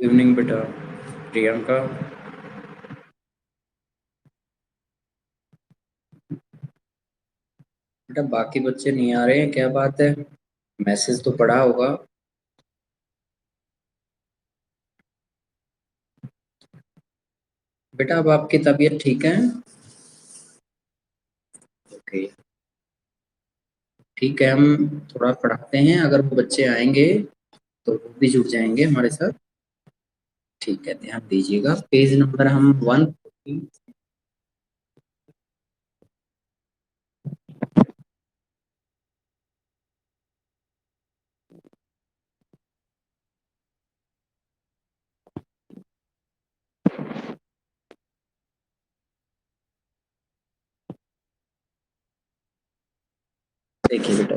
Evening बेटा। प्रियंका। बेटा बाकी बच्चे नहीं आ रहे हैं, क्या बात है? मैसेज तो पढ़ा होगा। बेटा अब आपकी तबीयत ठीक है? ओके। ठीक है, हम थोड़ा पढ़ाते हैं, अगर वो बच्चे आएंगे तो वो भी जुड़ जाएंगे हमारे साथ। ठीक है, ध्यान दीजिएगा, पेज नंबर हम 1। देखिए बेटा।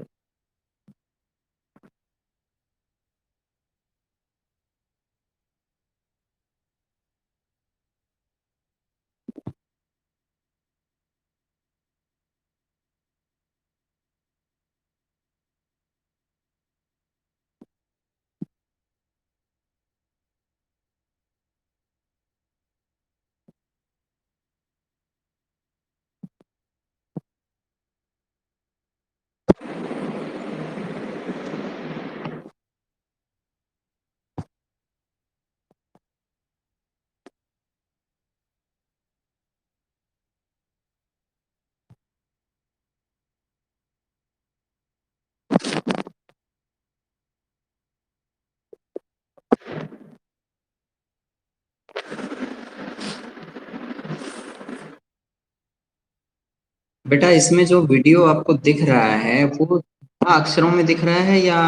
बेटा इसमें जो वीडियो आपको दिख रहा है वो अक्षरों में दिख रहा है या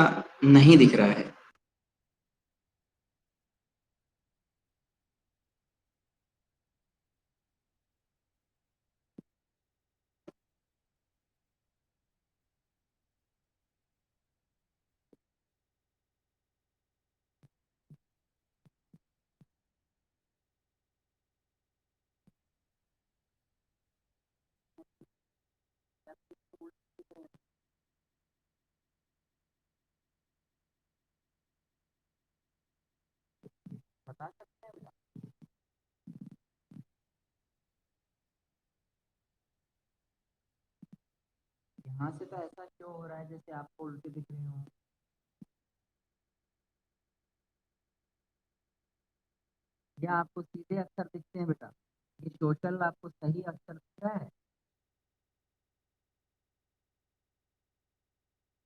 नहीं दिख रहा है? बता सकते हैं बेटा? यहाँ से तो ऐसा क्यों हो रहा है जैसे आपको उल्टे दिख रहे हो? या आपको सीधे अक्षर दिखते हैं बेटा? ये सोशल आपको सही अक्षर दिख रहा है?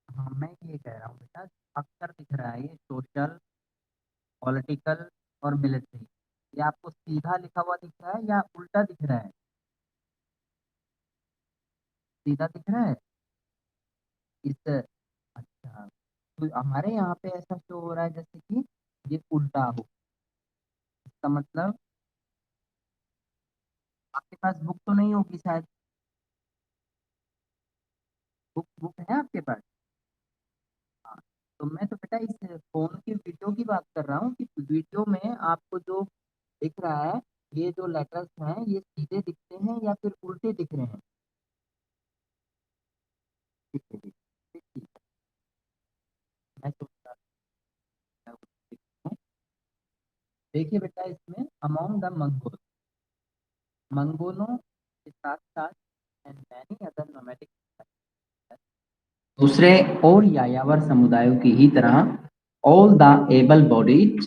हाँ मैं ये कह रहा हूँ बेटा, अक्षर दिख रहा है ये सोशल, पॉलिटिकल और मिलिट्री, ये आपको सीधा लिखा हुआ दिख रहा है या उल्टा दिख रहा है? सीधा दिख रहा है इस, अच्छा, तो हमारे यहाँ पे ऐसा शो हो रहा है जैसे कि ये उल्टा हो। इसका मतलब आपके पास बुक तो नहीं होगी शायद? बुक बुक है आपके पास? हाँ, तो मैं तो बेटा इस फ़ोन की वीडियो की बात कर रहा हूँ कि वीडियो में आपको जो दिख रहा है, ये जो लेटर्स हैं, ये सीधे दिखते हैं या फिर उल्टे दिख रहे हैं? ठीक है, ठीक है, ठीक है। मैं सोच रहा था हूँ। देखिए बेटा इसमें अमॉन्ग द मंगोल, मंगोलों के साथ-साथ एंड मैनी अदर नोमैडिक दूसरे और यायावर समुदायों की ही तरह ऑल द एबल बॉडीड,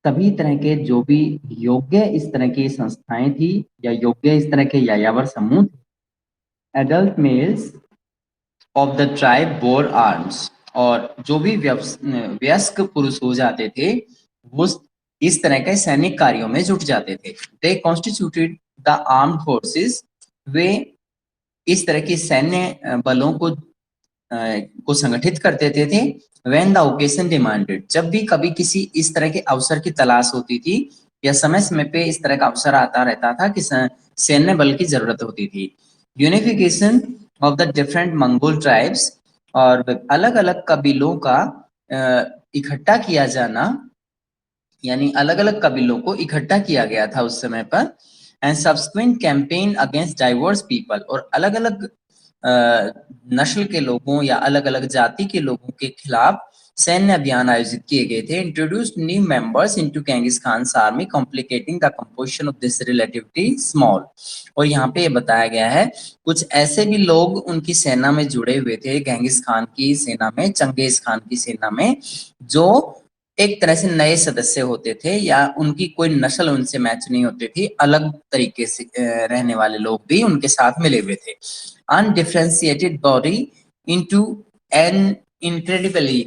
सभी तरह के जो भी योग्य इस तरह की संस्थाएं थी या योग्य इस तरह के यायावर समूह, adult males of the tribe bore arms, और जो भी वयस्क पुरुष हो जाते थे वो इस तरह के सैनिक कार्यों में जुट जाते थे। दे कॉन्स्टिट्यूटेड द आर्म्ड फोर्सेस, वे इस तरह की सैन्य बलों को संगठित कर देते थे। व्हेन द ओकेजन डिमांडेड, जब भी कभी किसी इस तरह के अवसर की तलाश होती थी या समय समय पे इस तरह का अवसर आता रहता था कि सैन्य बल की जरूरत होती थी। Unification of the different Mongol tribes, और अलग अलग कबीलों का इकट्ठा किया जाना, यानी अलग अलग कबीलों को इकट्ठा किया गया था उस समय पर। And subsequent campaign against diverse people, और अलग अलग नस्ल के लोगों या अलग अलग जाति के लोगों के खिलाफ सैन्य अभियान आयोजित किए गए थे। Introduced new members into Genghis Khan's army, complicating the composition of this relatively small. और यहाँ पे ये बताया गया है कुछ ऐसे भी लोग उनकी सेना में जुड़े हुए थे, गेंगिस खान की सेना में, चंगेज खान की सेना में, जो एक तरह से नए सदस्य होते थे या उनकी कोई नस्ल उनसे मैच नहीं होती थी, अलग तरीके से रहने वाले लोग भी उनके साथ मिले हुए थे। Undifferentiated body into an incredibly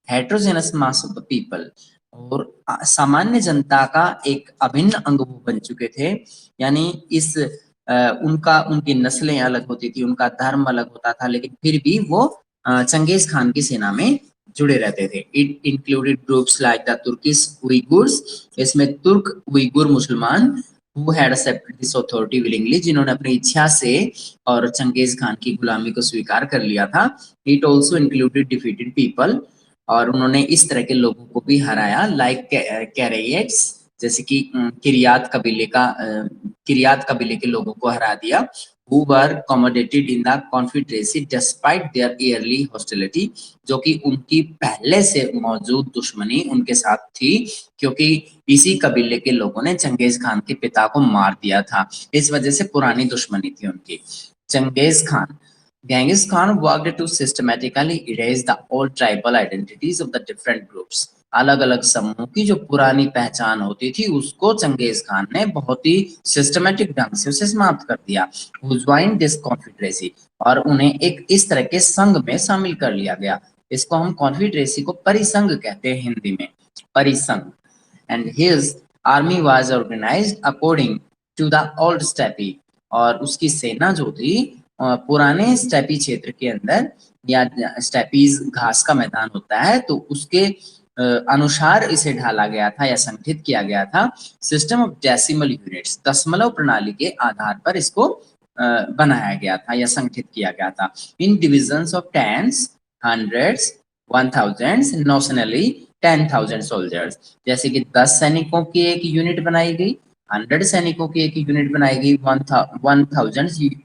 heterogeneous mass of the people, और सामान्य जनता का एक अभिन्न अंग वो बन चुके थे। यानी इस उनका उनकी नस्लें अलग होती थी, उनका धर्म अलग होता था, लेकिन फिर भी वो चंगेज खान की सेना में जुड़े रहते थे। It included groups like the Turkish Uighurs, इसमें तुर्क उइगुर मुसलमान, who had accepted this authority willingly, जिन्होंने अपनी इच्छा से और चंगेज खान की गुलामी को स्वीकार कर लिया था। It also included defeated people, और उन्होंने इस तरह के लोगों को भी हराया, लाइक कैरेट्स, जैसे कि किरियात कबीले के लोगों को हरा दिया। who were accommodated in the confederacy despite their early hostility, जो कि उनकी पहले से मौजूद दुश्मनी उनके साथ थी, क्योंकि इसी कबीले के लोगों ने चंगेज खान के पिता को मार दिया था, इस वजह से पुरानी दुश्मनी थी उनकी। Changez Khan, Genghis Khan worked to systematically erase the old tribal identities of the different groups. अलग अलग समूह की जो पुरानी पहचान होती थी उसको चंगेज खान ने बहुत ही सिस्टमेटिक ढंग से उसे समाप्त कर दिया। Who joined this confederacy, और उन्हें एक इस तरह के संघ में शामिल कर लिया गया। इसको हम कॉन्फिडरेसी को परिसंघ कहते हैं हिंदी में, परिसंघ। And his army was organised according to the old steppe, और उसकी सेना जो थी पुराने स्टेपी क्षेत्र के अंदर या स्टेपीज घास का मैदान होता है, तो उसके अनुसार इसे ढाला गया था या संगठित किया गया था। सिस्टम ऑफ डेसिमल यूनिट्स, दशमलव प्रणाली के आधार पर इसको बनाया गया था या संगठित किया गया था। In divisions of tens, hundreds, 1000s, notionally 10,000 soldiers, जैसे कि 10 सैनिकों की एक यूनिट बनाई गई, 100 सैनिकों की एक यूनिट बनाई गई, 1000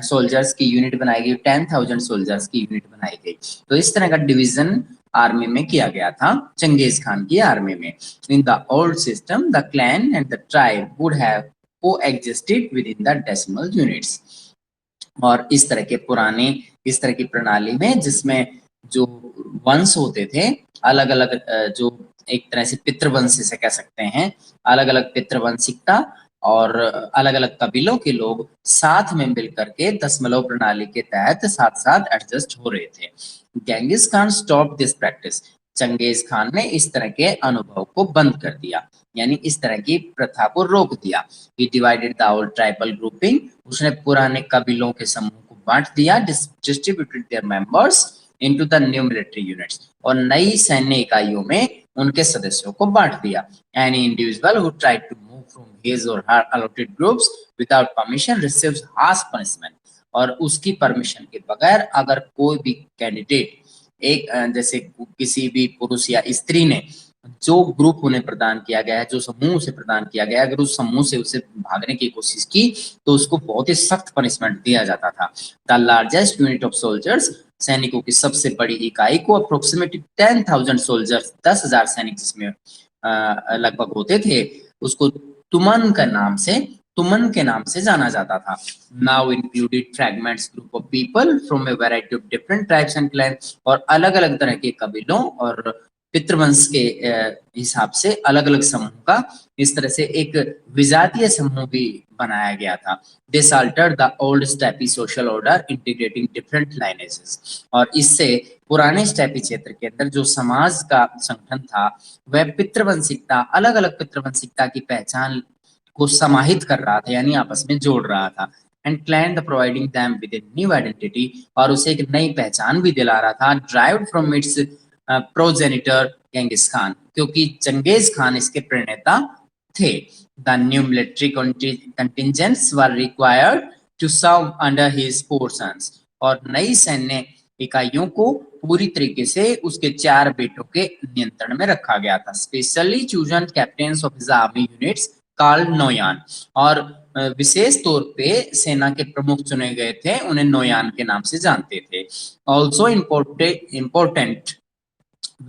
सोल्जर्स की यूनिट बनाई गई, 10,000 सोल्जर्स की यूनिट बनाई गई। तो इस तरह का डिवीजन आर्मी में किया गया था चंगेज खान की आर्मी में। In the old system the clan and the tribe would have coexisted within the decimal units. और इस तरह के पुराने इस तरह की प्रणाली में जिसमें जो वंश होते थे, अलग अलग जो एक तरह से पितृवंश इसे कह सकते हैं, अलग अलग पितृवंशिकता और अलग अलग कबीलों के लोग साथ में मिलकर के दशमलव प्रणाली के तहत साथ साथ एडजस्ट हो रहे थे। Genghis Khan stop this practice, चंगेज खान ने इस तरह के अनुभव को बंद कर दिया, यानी इस तरह की प्रथा को रोक दिया। He divided the old tribal grouping, उसने पुराने कबीलों के समूह को बांट दिया, distributed their members into the new military units, और नई सैन्य इकाइयों में उनके सदस्यों को बांट दिया। Any individual who tried to move from his or her allotted groups without permission receives harsh punishment, और उसकी परमिशन के बगैर अगर कोई भी कैंडिडेट एक जैसे किसी भी पुरुष या स्त्री ने जो ग्रुप उन्हें प्रदान किया गया है, जो समूह उसे प्रदान किया गया है, अगर उस समूह से उसे भागने की कोशिश की तो उसको बहुत ही सख्त पनिशमेंट दिया जाता था। The largest unit of soldiers, सैनिकों की सबसे बड़ी इकाई को अप्रोक्सीमेटली 10,000 सोल्जर्स, 10,000 सैनिक जिसमें लगभग होते थे, उसको तुमन के नाम से जाना जाता था। Now included fragments group of people from A variety of different tribes and clans, और अलग अलग तरह के कबीलों और पितृवंश के हिसाब से अलग अलग समूह का इस तरह से एक विजातीय समूह भी बनाया गया था। This altered the old steppe social order integrating different lineages, और इससे पुराने स्टेपी क्षेत्र के अंदर जो समाज का संगठन था वह पितृवंशिकता, अलग अलग पितृवंशिकता की पहचान को समाहित कर रहा था, यानी आपस में जोड़ रहा था। And clan the providing them with a new identity, और उसे एक नई पहचान भी दिला रहा था। Derived from its progenitor Genghis Khan, क्योंकि चंगेज खान इसके प्रणेता थे। The new military contingents were required to serve under his 4 sons, और नई सैन्य इकाइयों को पूरी तरीके से उसके 4 बेटों के नियंत्रण में रखा गया था। Specially chosen captains of his army units called Noyan, और विशेष तौर पे सेना के प्रमुख चुने गए थे, उन्हें नोयान के नाम से जानते थे। Also important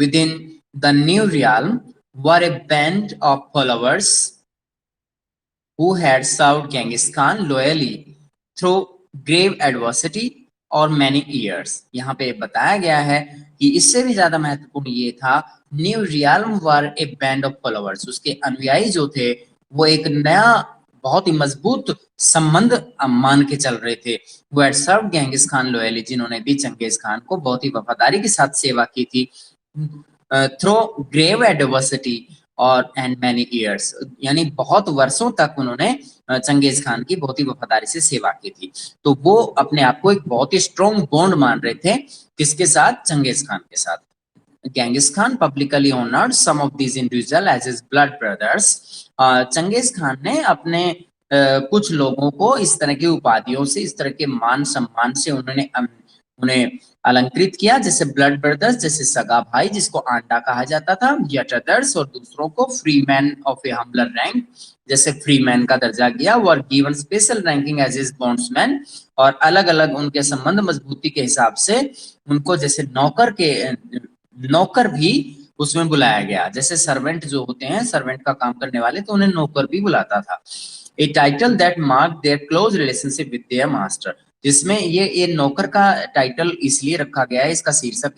within the new realm were a band of followers who had served Genghis Khan loyally through grave adversity or many years। यहाँ पे बताया गया है कि इससे भी ज्यादा महत्वपूर्ण ये था, new realm were A band of followers, उसके अनुयायी जो थे वो एक नया बहुत ही मजबूत संबंध मान के चल रहे थे। वो had served Genghis Khan loyally, जिन्होंने भी चंगेज खान को बहुत ही वफादारी के साथ सेवा की थी। थ्रू ग्रेव एडवर्सिटी और एंड मैनी ईयर्स, यानी बहुत वर्षों तक उन्होंने चंगेज खान की बहुत ही वफादारी से सेवा की थी। तो वो अपने आप को एक बहुत ही स्ट्रॉन्ग बॉन्ड मान रहे थे, किसके साथ? चंगेज खान के साथ। Genghis Khan publicly honored some of these individuals as his blood brothers। चंगेज खान ने अपने कुछ लोगों को इस तरह की उपाधियों से, इस तरह के मान सम्मान से उन्हें अलंकृत किया, जैसे ब्लड ब्रदर्स, जैसे सगा भाई जिसको आंडा कहा जाता था, यट अदर्स, और दूसरों को free man of a humbler rank, जैसे फ्री मैन का दर्जा दिया, were given special ranking as his bondsman, और अलग अलग उनके संबंध मजबूती के हिसाब से उनको जैसे नौकर भी उसमें बुलाया गया, जैसे सर्वेंट जो होते हैं, सर्वेंट का काम करने वाले, तो उन्हें नौकर भी बुलाता था। A title that mark their close relationship with their master, जिसमें ये नौकर का टाइटल इसलिए रखा गया है, इसका शीर्षक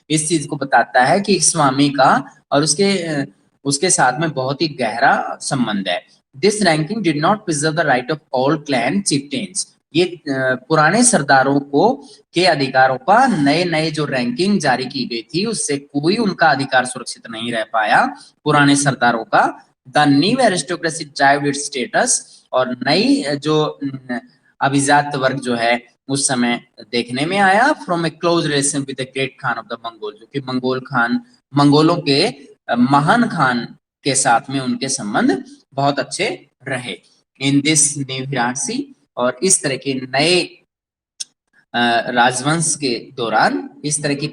इस चीज को बताता है कि स्वामी का और उसके साथ में बहुत ही गहरा संबंध है। This ranking did not preserve the right of all clan chieftains, ये पुराने सरदारों को के अधिकारों का नए जो रैंकिंग जारी की गई थी उससे कोई उनका अधिकार सुरक्षित नहीं रह पाया पुराने सरदारों का। The new aristocracy derived it's status, और नई जो अभिजात वर्ग जो है उस समय देखने में आया। From A close relation with the great Khan of the Mongol, जो कि मंगोलों के महान खान के साथ में उनके संबंध बहुत अच्छे रहे। इन दिस न्यू हिरार्ची, और इस तरह के नए राजवंश के दौरान इस तरह की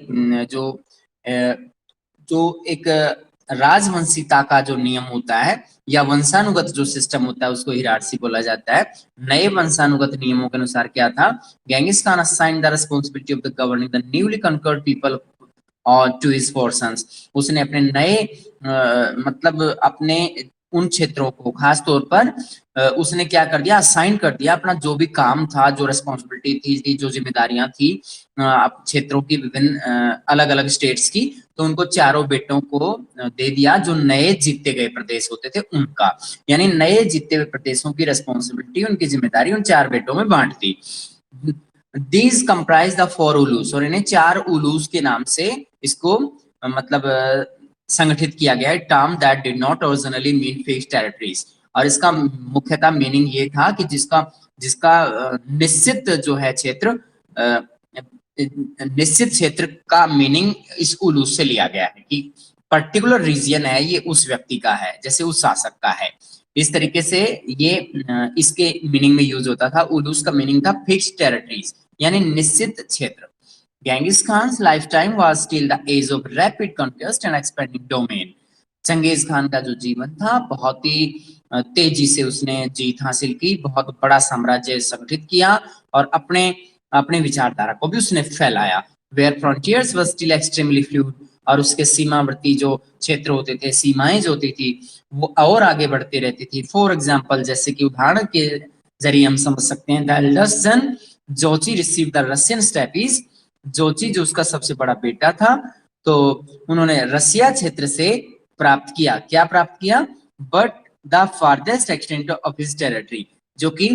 जो एक राजवंशिता का जो नियम होता है या वंशानुगत जो सिस्टम होता है उसको हिरार्ची बोला जाता है। नए वंशानुगत नियमों के अनुसार क्या था, Genghis Khan assigned the responsibility of the governing the newly conquered people और टू हिज फोर्सन्स। उसने अपने नए मतलब अपने उन क्षेत्रों को खास तौर पर उसने क्या कर दिया, असाइन कर दिया अपना जो भी काम था, जो रिस्पांसिबिलिटी थी, जो जिम्मेदारियां थी क्षेत्रों की विभिन्न अलग अलग स्टेट्स की, तो उनको चारों बेटों को दे दिया जो नए जीते गए प्रदेश होते थे उनका। यानी नए जीते हुए प्रदेशों की रिस्पांसिबिलिटी, उनकी जिम्मेदारी उन 4 बेटों में बांट दी। These comprise the 4 उलूस, और इन्हें 4 उलूस के नाम से इसको मतलब संगठित किया गया है। Term that did not originally mean fixed territories, और इसका मुख्यतः मीनिंग ये था कि जिसका निश्चित जो है क्षेत्र, निश्चित क्षेत्र का मीनिंग इस उलूस से लिया गया है कि पर्टिकुलर रीजन है ये उस व्यक्ति का है, जैसे उस शासक का है। इस तरीके से ये इसके मीनिंग में यूज होता था। उलूस का मीनिंग था फिक्स्ड टेरिटरीज, यानी निश्चित क्षेत्र। Genghis Khan's lifetime was still the age of rapid conquest and expanding domain. चंगेज खान का जो जीवन था बहुत ही तेजी से उसने जीत हासिल की, बहुत बड़ा साम्राज्य संगठित किया और अपने विचारधारा को भी उसने फैलाया। Where frontiers were still extremely fluid, और उसके सीमावर्ती जो क्षेत्र होते थे, सीमाएं जो होती थी वो और आगे बढ़ती रहती थी। फॉर एग्जाम्पल, जैसे कि उदाहरण के जरिए हम समझ सकते हैं, the eldest son Jochi received the Russian steppes. Jochi जो उसका सबसे बड़ा बेटा था, तो उन्होंने रसिया क्षेत्र से प्राप्त किया, क्या प्राप्त किया, but the farthest extent of his territory, जो कि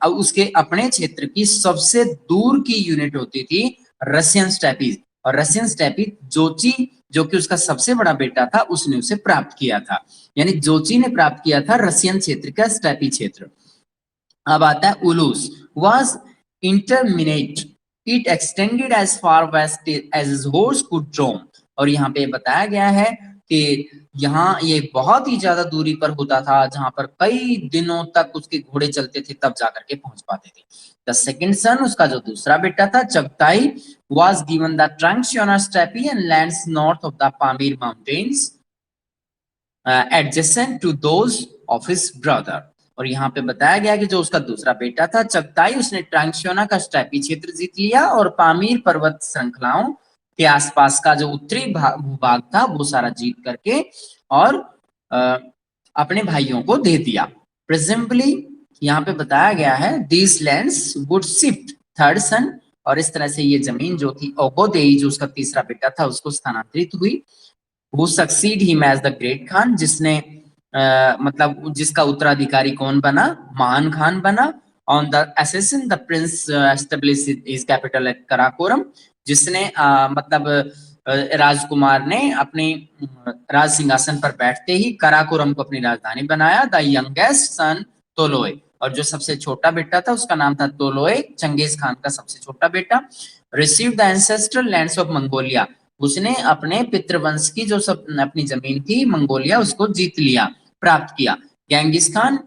उसके अपने क्षेत्र की सबसे दूर की यूनिट होती थी रशियन स्टेपीज। और रशियन स्टेपीज जोची जो कि उसका सबसे बड़ा बेटा था उसने उसे प्राप्त किया था, यानी जोची ने प्राप्त किया था रशियन क्षेत्र का स्टेपी क्षेत्र। अब आता है ulus was interminate, it extended as far west as his horse could roam. और यहाँ पे बताया गया है कि यहाँ ये बहुत ही ज्यादा दूरी पर होता था, जहां पर कई दिनों तक उसके घोड़े चलते थे तब जाकर के पहुंच पाते थे। द सेकंड सन, उसका जो दूसरा बेटा था Chagatai, was given the Transitional steppe and lands north of the Pamir mountains, adjacent to those of his brother। और यहाँ पे बताया गया कि जो उसका दूसरा बेटा था चगताई, उसने ट्रांसियोना का स्टेपी क्षेत्र जीत लिया और पामीर पर्वत श्रृंखलाओं के आसपास का जो उत्तरी भूभाग था वो सारा जीत करके और अपने भाइयों को दे दिया। प्रेजेंटली यहाँ पे बताया गया है these lands would shift third son, और इस तरह से ये जमीन जो थी ओगोदेई जो उसका तीसरा बेटा था उसको स्थानांतरित हुई। वो succeed him as the great khan, जिसने मतलब जिसका उत्तराधिकारी कौन बना, महान खान बना। On the accession the prince established his capital at Karakorum, जिसने मतलब राजकुमार ने अपने राज सिंहासन पर बैठते ही कराकोरम को अपनी राजधानी बनाया। द यंगेस्ट सन तोलोय, और जो सबसे छोटा बेटा था उसका नाम था तोलोय, चंगेज खान का सबसे छोटा बेटा। Receive the ancestral lands of Mongolia, उसने अपने पितृवंश की जो सब अपनी जमीन थी मंगोलिया उसको जीत लिया, प्राप्त किया। Genghis Khan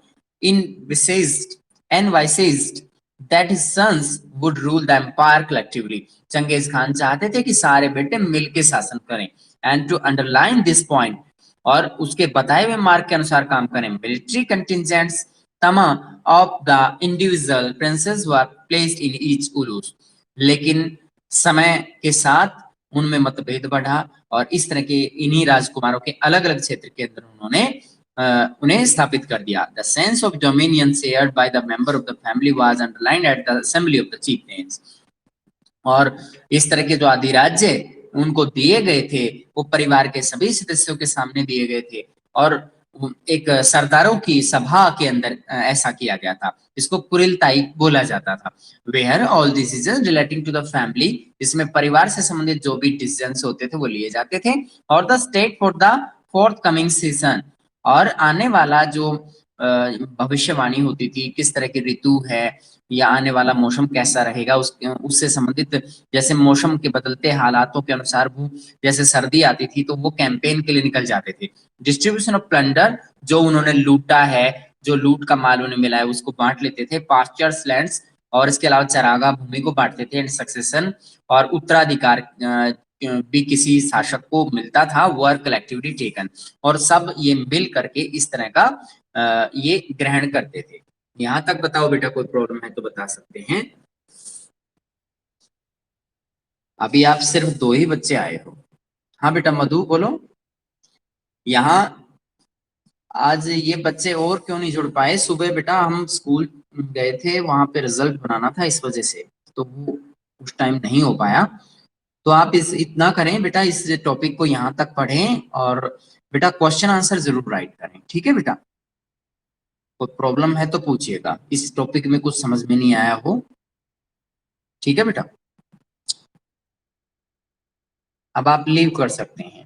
envisaged that his sons would rule the empire collectively, चंगेज खान चाहते थे कि सारे बेटे मिलकर शासन करें। And to underline this point, और उसके बताए हुए मार्ग के अनुसार काम करें। मिलिट्री कंटिजेंट्स तमाम of the individual princes were placed in each ulus, लेकिन समय के साथ उनमें मतभेद बढ़ा और इस तरह के इन्हीं राजकुमारों के अलग अलग क्षेत्र के अंदर उन्होंने उन्हें स्थापित कर दिया। The sense of dominion shared by the member of the family was underlined at the assembly of the chieftains, और इस तरह के जो अधिराज्य उनको दिए गए थे वो परिवार के सभी सदस्यों के सामने दिए गए थे और एक सरदारों की सभा के अंदर ऐसा किया गया था। इसको कुरिलताई बोला जाता था। Where all decision relating to the family, इसमें परिवार से संबंधित जो भी डिसीजंस होते थे वो लिए जाते थे। और the state for the fourth coming season, और आने वाला जो भविष्यवाणी होती थी, किस तरह की ऋतु है या आने वाला मौसम कैसा रहेगा, उससे संबंधित जैसे मौसम के बदलते हालातों के अनुसार वो जैसे सर्दी आती थी तो वो कैंपेन के लिए निकल जाते थे। डिस्ट्रीब्यूशन ऑफ प्लंडर, जो उन्होंने लूटा है, जो लूट का माल उन्हें मिला है उसको बांट लेते थे। पास्चर्स लैंड्स, और इसके अलावा चरागाह भूमि को बांटते थे। एंड सक्सेशन, और उत्तराधिकार भी किसी शासक को मिलता था। वर्क कलेक्टिवली टेकन, और सब ये मिल करके इस तरह का ये ग्रहण करते थे। यहां तक बताओ बेटा, कोई प्रॉब्लम है तो बता सकते हैं। अभी आप सिर्फ 2 ही बच्चे आए हो। हाँ बेटा मधु बोलो। यहाँ आज ये बच्चे और क्यों नहीं जुड़ पाए? सुबह बेटा हम स्कूल गए थे, वहां पे रिजल्ट बनाना था, इस वजह से तो वो उस टाइम नहीं हो पाया। तो आप इस इतना करें बेटा, इस टॉपिक को यहाँ तक पढ़ें और बेटा क्वेश्चन आंसर जरूर राइट करें, ठीक है बेटा? कोई प्रॉब्लम है तो पूछिएगा, इस टॉपिक में कुछ समझ में नहीं आया हो, ठीक है बेटा? अब आप लीव कर सकते हैं।